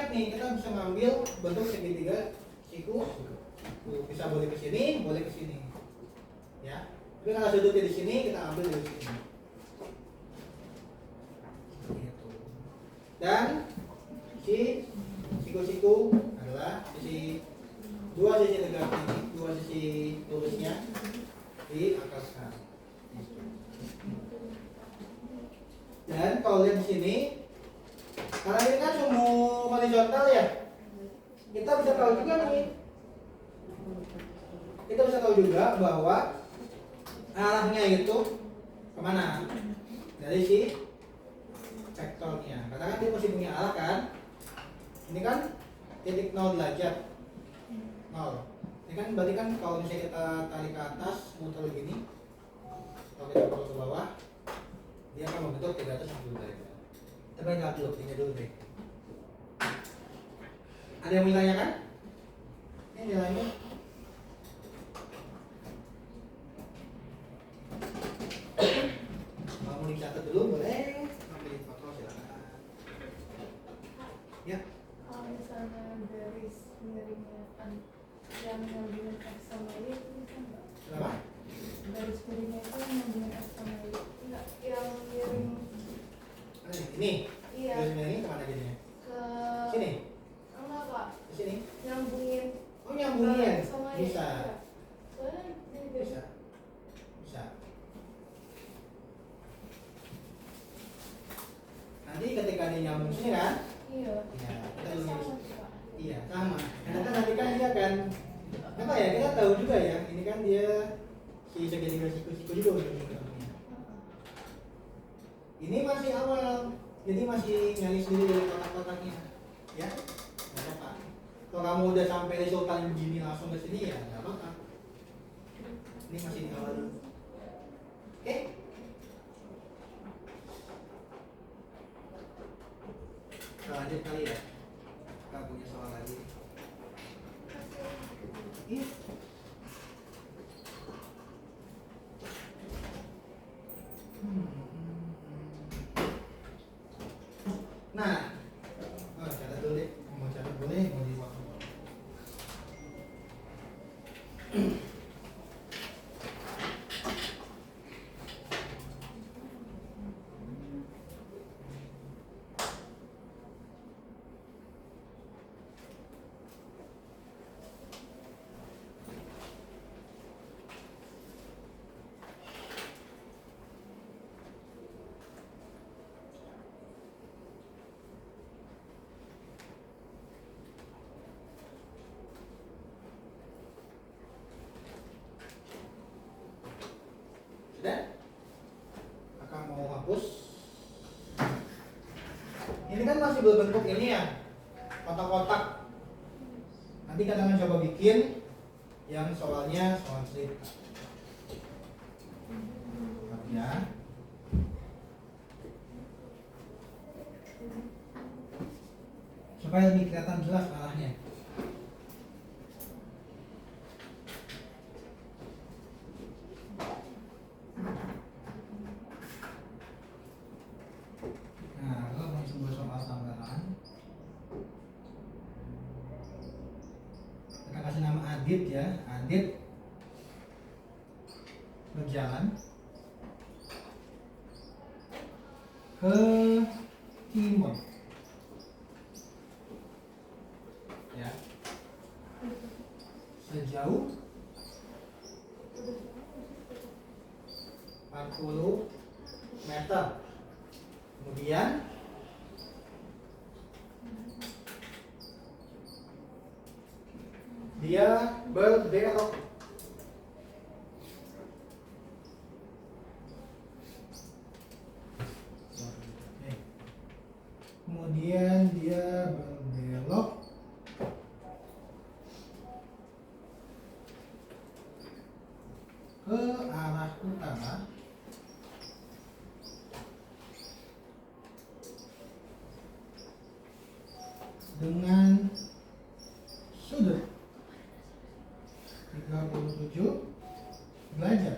lihat nih, kita bisa ngambil bentuk segitiga siku. Bisa boleh ke sini, boleh ke sini. Ya. Tapi kalau sudutnya di sini, kita ambil dari sini. Gitu. Dan siku-siku adalah dua sisi tegak ini, dua sisi lurusnya diangkatkan. Dan kalau lihat di sini, karena ini kan semu horizontal ya, kita bisa tahu juga nih. Kita bisa tahu juga bahwa arahnya itu kemana? Dari si vektornya. Karena kan dia masih punya arah kan? Ini kan titik 0 derajat. 0. Ini kan berarti kan kalau misalnya kita tarik ke atas, muter begini, kalau kita taruh ke bawah, dia akan membentuk 360 derajat. Coba lihat dulu, ini dulu deh. Ada yang mau ditanyakan? Ini jalannya. Kalau mau dicatat dulu boleh, ambil foto silakan. Ya. Kalau misalnya garis miringnya yang dengan X sama Y itu bisa nggak? Kenapa? Garis miringnya itu yang dengan X sama Y nggak? Yang miring Ini? iya Garis miring kemana jadinya? ke Sini? enggak Pak, Di sini? nyambungin Oh nyambungin? X sama Y. Bisa. Iya. Soalnya jadi garis Bisa. Bisa. Nanti ketika dia nyambung sini kan? iya. Iya, kita dulu Sama nyambung. sih, Pak. Iya, sama. Karena kan nanti kan dia kan apa ya? Kita tahu juga ya, ini kan dia si segitiga siku-siku juga udah nyambungnya. Ini masih awal, jadi masih nyari sendiri dari kotak-kotaknya, ya. Nggak apa-apa. Kalau kamu udah sampai resultan begini langsung ke sini ya nggak apa-apa. Ini masih di awal dulu. Oke? Kita lanjut kali ya. Kita punya soal lagi. Iya. Nah, catat dulu deh. Mau catat boleh, mau di waktu. Sudah? Kakak mau hapus. Ini kan masih berbentuk ini ya, kotak-kotak. Nanti kita akan coba bikin yang soalnya soal cerita. Ya. Supaya lebih kelihatan jelas arahnya. Nah, kalau mau sebuah soal tambahan, kita kasih nama Adit ya. Adit berjalan ke timur. Ya. Sejauh 40 meter. Kemudian dia berbelok kemudian dia berbelok ke arah utara dengan sudut 37 derajat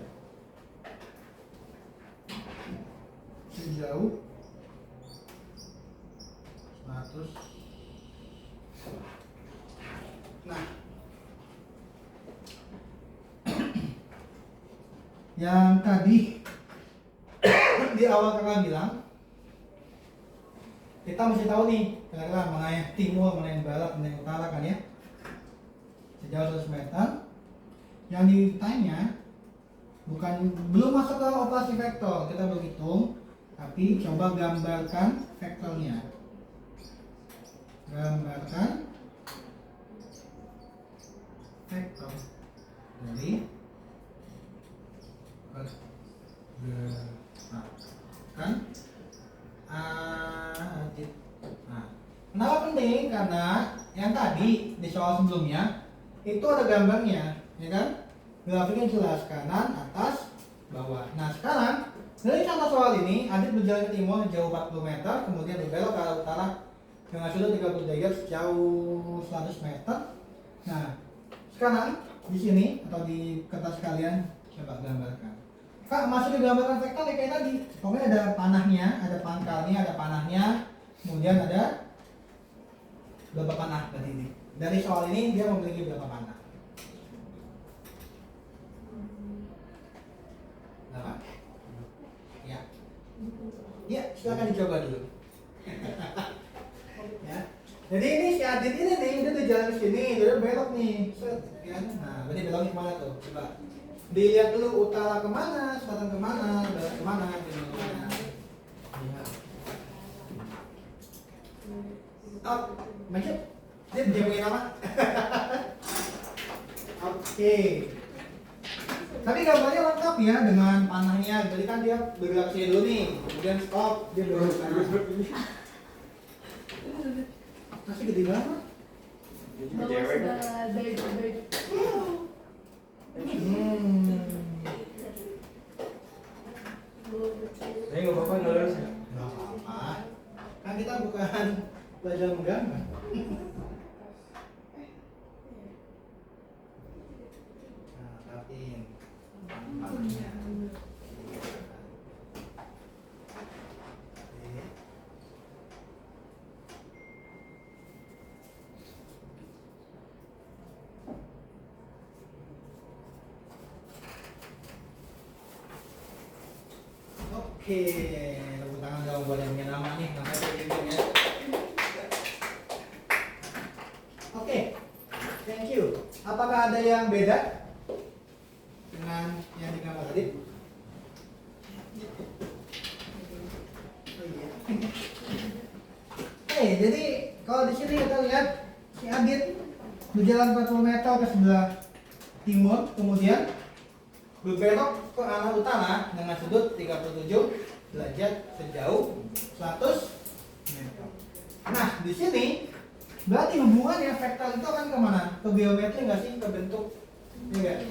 sejauh 180 yang tadi di awal kakak bilang kita mesti tahu nih kira-kira mana yang timur, mana yang barat, mana yang utara kan ya, sejauh 100 meter. Yang ditanya belum masuk ke operasi vektor, kita berhitung, tapi coba gambarkan vektornya. Gambarkan vektor dari kan adit. Nah, kenapa penting? Karena yang tadi di soal sebelumnya itu ada gambarnya, ya kan? Grafiknya jelas, kanan, atas, bawah. Nah sekarang dari contoh soal ini, Adit berjalan ke timur jauh 40 meter, kemudian berbelok ke arah utara dengan sudut 30 derajat sejauh 100 meter. Nah sekarang di sini atau di kertas kalian coba gambarkan. Kak, masuk digambarkan vektor ya kayak tadi. Pokoknya ada panahnya, ada pangkalnya, ada panahnya, kemudian ada berapa panah berarti ini. Dari soal ini dia memiliki berapa panah? Berapa? Ya. Ya, silakan dicoba dulu. Ya. Jadi ini si Adit ini nih, dia udah jalan ke sini, dia belok nih. Set, kan? Nah, berarti beloknya kemana tuh? Coba. Dilihat dulu utara kemana, selatan kemana, barat kemana, timur kemana. Oh, maju. Dia punya nama. Oke. Tapi gambarnya lengkap ya dengan panahnya. Jadi kan dia bergerak sini dulu nih, kemudian stop, dia bergerak ke sana. Masih gede banget. Bawa segala baju. Ini nggak apa-apa nulis. Nggak apa-apa. Kan kita bukan belajar menggambar. Nah, tapi panahnya. Oke, tepuk tangan dong buat yang punya nama nih, namanya Pimpin ya. Oke, thank you. Apakah ada yang beda dengan yang digambar tadi? Oh iya. Oke, jadi kalau di sini kita lihat si Adit berjalan 40 meter ke sebelah timur, kemudian berbelok ke arah utara dengan sudut 37 derajat sejauh 100 meter. Nah, di sini berarti hubungannya vektor itu akan kemana? Ke geometri nggak sih? Ke bentuk? Iya.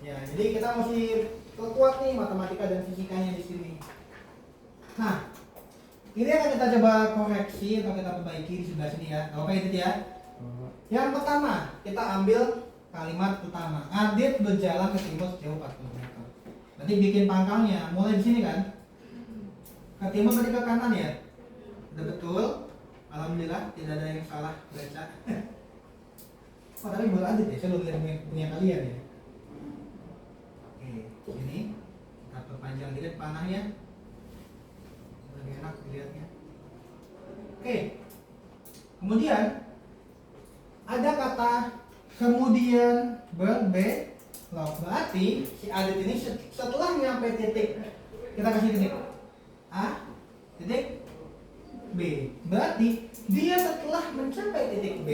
Ya, jadi kita mesti perkuat nih matematika dan fisikanya di sini. Nah, ini akan kita coba koreksi atau kita perbaiki di sebelah sini ya. Oke itu ya. Yang pertama, kita ambil kalimat utama. Adit berjalan ke timur sejauh 40 meter. Berarti bikin pangkalnya mulai di sini kan? Ke timur berarti ke kanan ya? Udah betul. Alhamdulillah tidak ada yang salah baca. Oh tapi buat Adit ya, saya belum lihat punya kalian ya. Oke, sini kita perpanjang dikit panahnya. Lebih enak dilihatnya. Oke. Kemudian ada kata kemudian berbelok, berarti si Adit ini setelah nyampe titik, kita kasih titik A, titik B, berarti dia setelah mencapai titik B,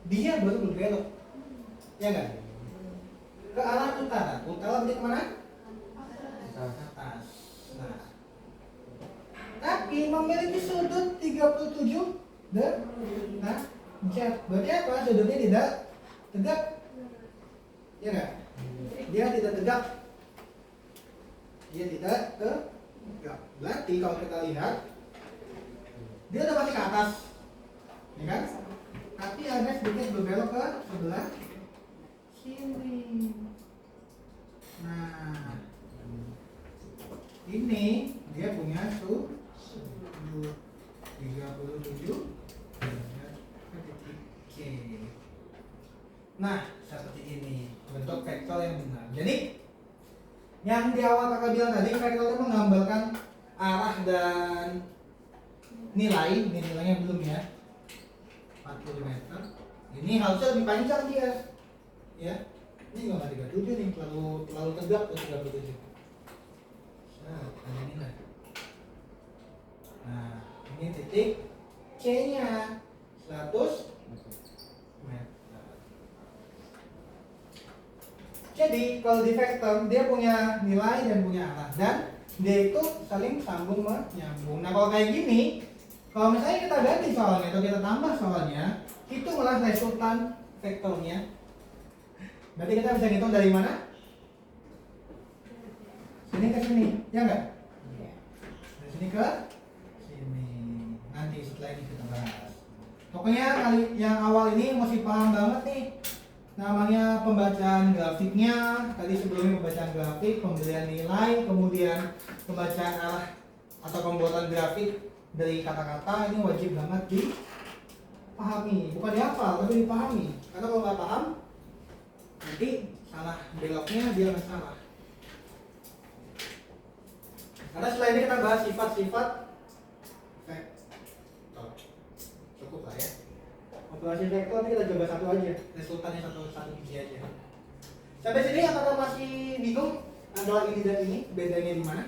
dia baru berbelok, ya nggak? Ke arah utara, berarti kemana? Atas. Nah, tapi memiliki sudut 37 derajat, berarti apa? Sudutnya tidak tegak, ya nggak? Dia tidak tegak, berarti kalau kita lihat dia udah pasti ke atas, ya kan? Tapi ada sedikit berbelok ke sebelah sini. Nah, ini dia punya sudut 37 titik K. Nah, seperti ini bentuk vektor yang benar. Jadi Yang di awal kakak bilang tadi, vektor itu menggambarkan arah dan nilainya belum ya. 40 meter. Ini harusnya lebih panjang dia. Ya. Ini nggak 37 nih, terlalu tegak tuh 37. Nah, ini lah. Nah, ini titik C-nya 100 meter. Jadi kalau di vektor dia punya nilai dan punya arah, dan dia itu saling sambung menyambung. Nah kalau kayak gini, kalau misalnya kita ganti soalnya atau kita tambah soalnya, hitunglah resultan vektornya. Berarti kita bisa hitung dari mana? Sini ke sini, ya enggak? Dari sini ke sini. Nanti setelah ini kita bahas. Pokoknya kali yang awal ini mesti paham banget nih. Namanya pembacaan grafiknya. Tadi sebelumnya pembacaan grafik, pemberian nilai, kemudian pembacaan arah atau pembuatan grafik dari kata-kata. Ini wajib banget dipahami. Bukan dihafal, tapi dipahami. Karena kalau nggak paham, nanti salah beloknya dia nggak salah. Karena setelah ini kita bahas sifat-sifat vektor. Cukup lah ya. Operasi vektor ini kita coba satu aja, resultannya satu biji aja. Sampai sini apakah masih bingung antara ini dan ini bedanya di mana?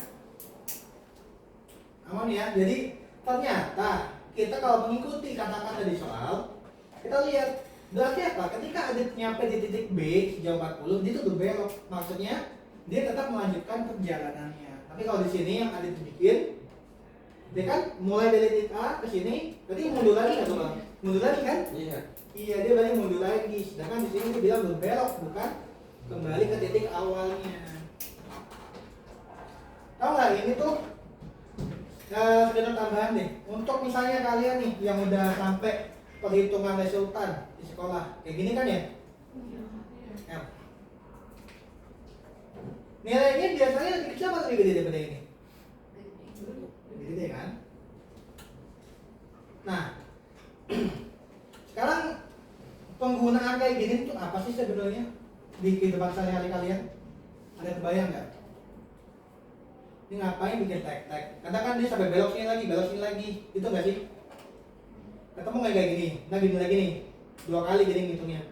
Aman ya. Jadi ternyata kita kalau mengikuti kata-kata di soal, kita lihat berarti apa? Ketika Adit nyampe di titik B sejauh 40, dia itu berbelok. Maksudnya dia tetap melanjutkan perjalanannya. Tapi kalau di sini yang Adit bikin, dia kan mulai dari titik A ke sini, berarti mundur lagi nggak tuh Bang? Mundur lagi kan? Iya. Iya, dia berarti mundur lagi. Sedangkan di sini dia bilang berbelok, bukan kembali ke titik awalnya. Tahu nggak ini tuh? Sekedar tambahan deh. Untuk misalnya kalian nih yang udah sampai perhitungan resultan di sekolah, kayak gini kan ya? F. Nilainya biasanya lebih kecil atau lebih gede daripada ini? Lebih gede kan? Nah, sekarang penggunaan kayak gini itu apa sih sebenarnya di kehidupan sehari-hari kalian? Ada kebayang nggak? Ini ngapain bikin tek-tek? Katakan dia sampai belok sini lagi, itu nggak sih? Ketemu nggak kayak gini? Nah gini lagi nih, 2 kali gini ngitungnya.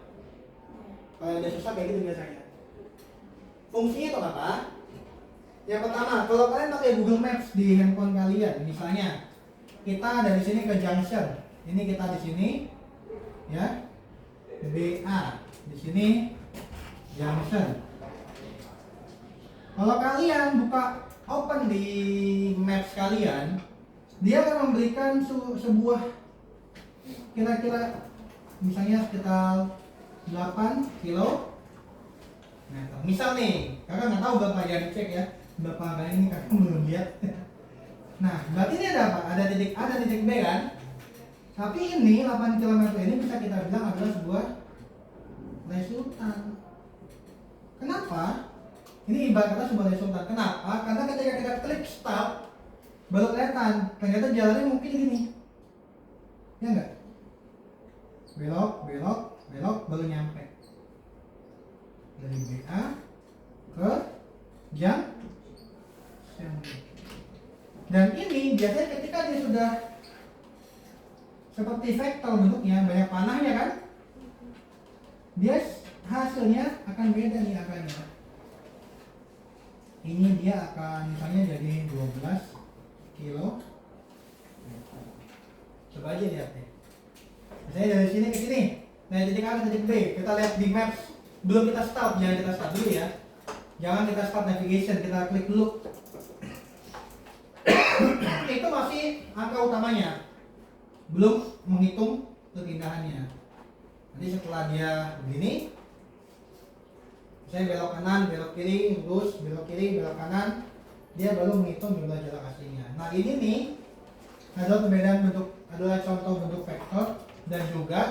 Kalau udah susah kayak gitu biasanya. Fungsinya itu apa? Yang pertama, kalau kalian pakai Google Maps di handphone kalian, misalnya kita dari sini ke junction, ini kita di sini, ya, BA, di sini junction. Kalau kalian buka open di Maps kalian, dia akan memberikan sebuah kira-kira misalnya sekitar 8 km. Misal nih, kakak nggak tahu berapa ya, dicek ya berapa kali ini kakak belum lihat. Nah, berarti ini ada apa? Ada titik A dan titik B kan? Tapi ini 8 km ini bisa kita bilang adalah sebuah resultan. Kenapa? Ini ibarat kata sebuah resultan. Kenapa? Karena ketika kita klik start, baru kelihatan ternyata jalannya mungkin gini, ya enggak? Belok, baru nyampe dari BA ke junction. Dan ini biasanya ketika dia sudah seperti vektor bentuknya, banyak panahnya kan, dia hasilnya akan beda nih angkanya. Ini dia akan misalnya jadi 12 kilo. Coba aja lihat deh. Misalnya dari sini ke sini, dari titik A ke titik B, kita lihat di maps. Belum kita start, jangan kita start dulu ya. Jangan kita start navigation, kita klik dulu. Itu masih angka utamanya, belum menghitung perpindahannya. Nanti setelah dia begini, saya belok kanan, belok kiri, lurus, belok kiri, belok kanan, dia baru menghitung jumlah jarak aslinya. Nah ini nih adalah perbedaan bentuk, adalah contoh bentuk vektor, dan juga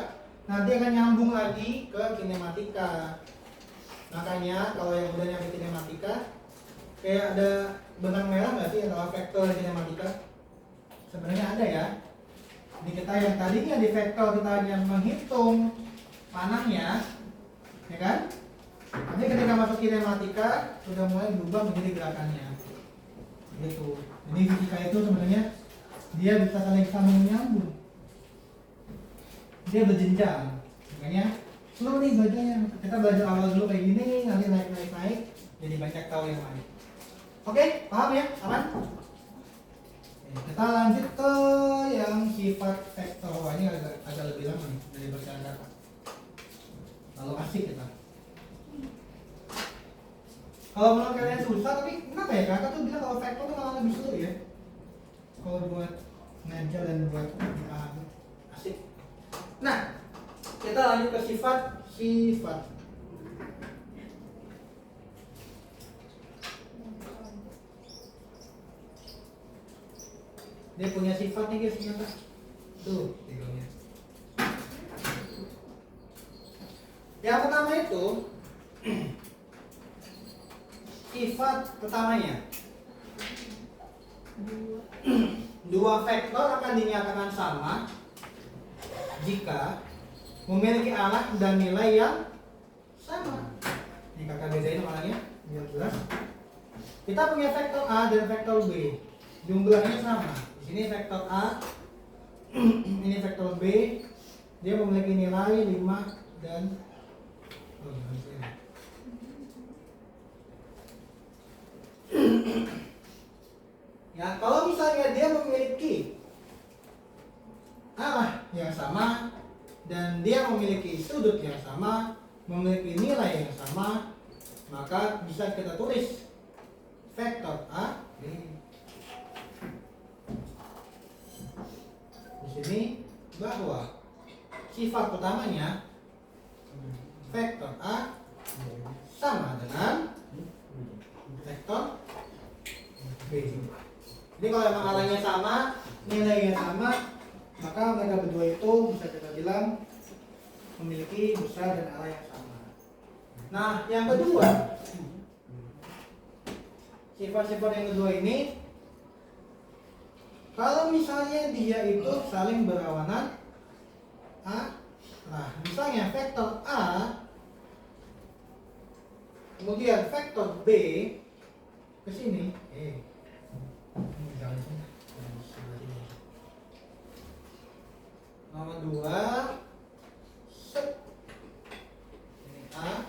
nanti akan nyambung lagi ke kinematika. Makanya kalau yang udah nyampe kinematika, kayak ada benang merah nggak sih antara vektor dan kinematika? Sebenarnya ada ya. Di kita yang tadinya di vektor kita hanya menghitung panahnya, ya kan? Nanti ketika masuk kinematika sudah mulai berubah menjadi gerakannya. Gitu. Jadi fisika itu sebenarnya dia bisa saling sambung nyambung. Dia berjenjang. Makanya slow nih belajarnya. Kita belajar awal dulu kayak gini, nanti naik, jadi banyak tahu yang lain. Oke, paham ya? Aman? Kita lanjut ke yang sifat vektor. Wah, ini agak lebih lama nih dari bacaan kata. Lalu asik kita. Kalau menurut kalian susah, tapi kenapa ya kakak tuh bilang kalau vektor tuh malah lebih seru ya? Kalau buat ngajar dan buat dipahami. Asik. Nah, kita lanjut ke sifat. Dia punya sifat nih guys, ternyata. Tuh, tiganya. Yang pertama itu sifat pertamanya. Dua vektor akan dinyatakan sama jika memiliki arah dan nilai yang sama. Ini kakak bedain malahnya biar jelas. Kita punya vektor A dan vektor B. Jumlahnya sama. Di sini vektor A, ini vektor B. Dia memiliki nilai 5 dan ya, kalau misalnya dia memiliki arah yang sama dan dia memiliki sudut yang sama, memiliki nilai yang sama, maka bisa kita tulis vektor A B. Di sini bahwa sifat pertamanya vektor A sama dengan vektor B. Jadi kalau memang arahnya sama, nilainya sama, maka mereka berdua itu bisa kita bilang memiliki besar dan arah yang sama. Nah, yang kedua, sifat-sifat yang kedua ini, kalau misalnya dia itu saling berlawanan A, nah misalnya vektor A kemudian vektor B ke sini, nomor 2 set ini A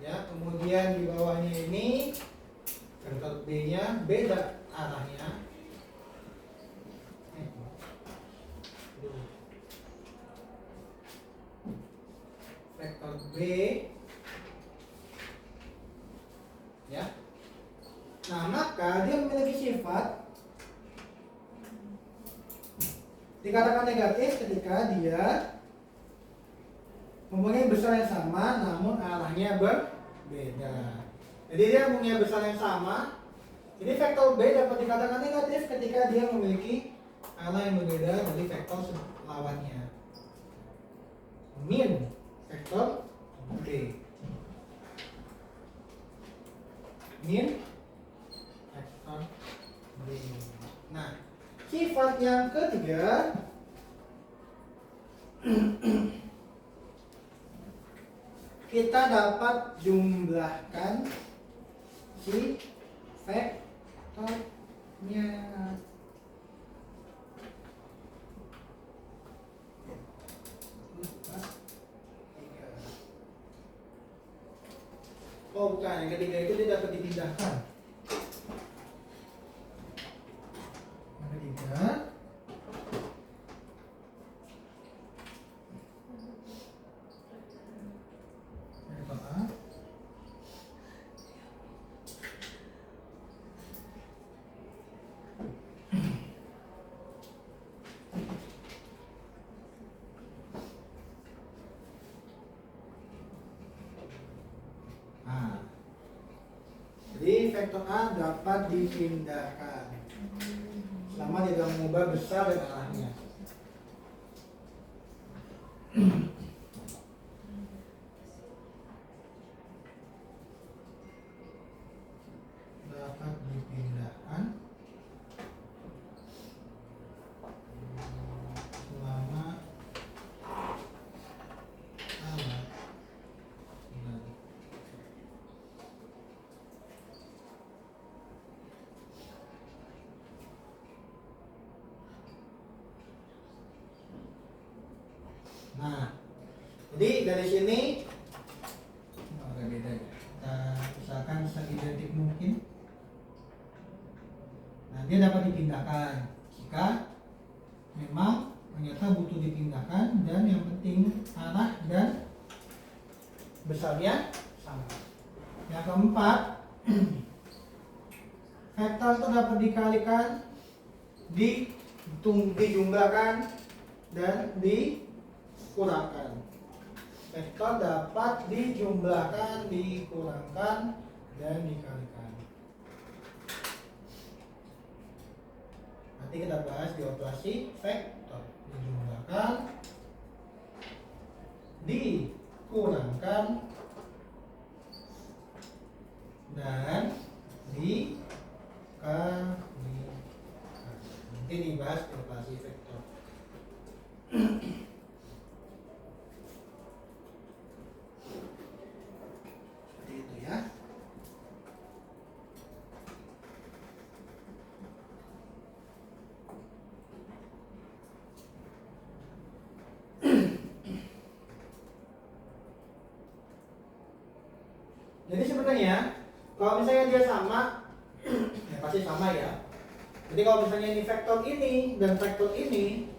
ya, kemudian di bawahnya ini vektor B nya beda arahnya. Vektor B ya. Nah, maka dia memiliki sifat dikatakan negatif ketika dia mempunyai besar yang sama namun arahnya berbeda. Jadi dia mempunyai besar yang sama. Jadi vektor B dapat dikatakan negatif ketika dia memiliki arah yang berbeda dari vektor lawannya. Min vektor B. Min vektor B. Nah, sifat yang ketiga kita dapat jumlahkan si vektornya. Oh bukan, yang ketiga itu dia dapat dipindahkan. Yang ketiga vektor A jadi vektor A dapat dipindahkan selama tidak mengubah besar dan arahnya. Dapat dipindahkan selama arah Nah, jadi dari sini agak beda ya. Kita usahakan seidentik mungkin. Nah, dia dapat dipindahkan jika memang ternyata butuh dipindahkan dan yang penting arah dan besarnya sama. Yang keempat, vektor itu dapat dikalikan, dijumlahkan dan dikurangkan. Vektor dapat dijumlahkan, dikurangkan dan dikalikan. Nanti kita bahas di operasi vektor. Dijumlahkan, dikurangkan dan dikalikan. Nanti dibahas di operasi vektor. Seperti itu ya. Jadi sebenarnya kalau misalnya dia sama, ya pasti sama ya. Jadi kalau misalnya ini vektor ini dan vektor ini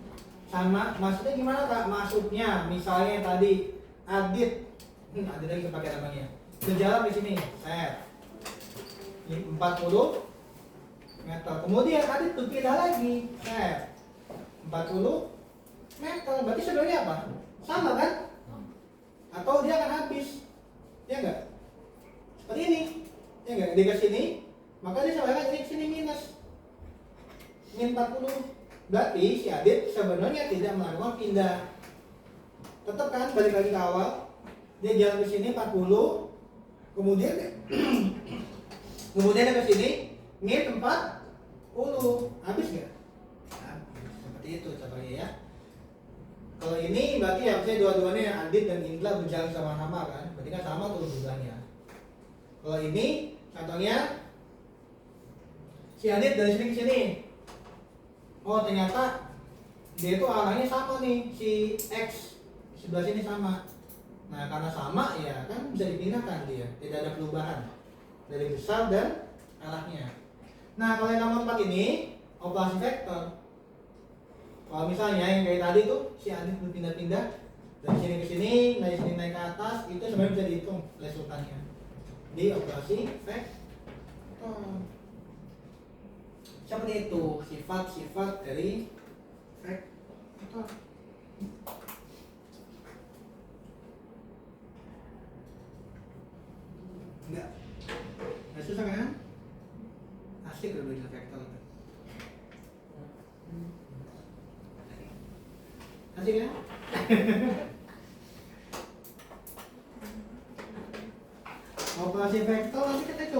sama, maksudnya gimana Kak? Maksudnya misalnya tadi Adit, Adit lagi pakai namanya, berjalan di sini, set, ini 40 meter. Kemudian Adit berpindah lagi, set, 40 meter. Berarti sebenarnya apa? Sama kan? Atau dia akan habis, ya enggak? Seperti ini, ya enggak? Dia ke sini, maka dia sama kan ini ke sini minus min 40. Berarti si Adit sebenarnya tidak melakukan pindah. Tetap kan balik lagi ke awal. Dia jalan ke sini 40, kemudian kemudian dia ke sini min 40. Habis enggak? Habis. Seperti itu contohnya ya. Kalau ini berarti ya misalnya dua-duanya Adit dan Indra berjalan sama-sama kan? Berarti kan sama tuh jumlahnya. Kalau ini contohnya si Adit dari sini ke sini. Oh ternyata dia itu arahnya sama nih, si X sebelah sini sama. Nah karena sama ya kan bisa dipindahkan dia, tidak ada perubahan dari besar dan arahnya. Nah kalau yang nomor 4 ini operasi vektor. Kalau misalnya yang kayak tadi tuh si Adit berpindah-pindah dari sini ke sini, dari sini naik ke atas, itu sebenarnya bisa dihitung resultannya di operasi vektor. Seperti itu sifat-sifat dari vektor. Enggak susah kan? Asik loh belajar vektor. Asik kan? Operasi vektor nanti kita coba.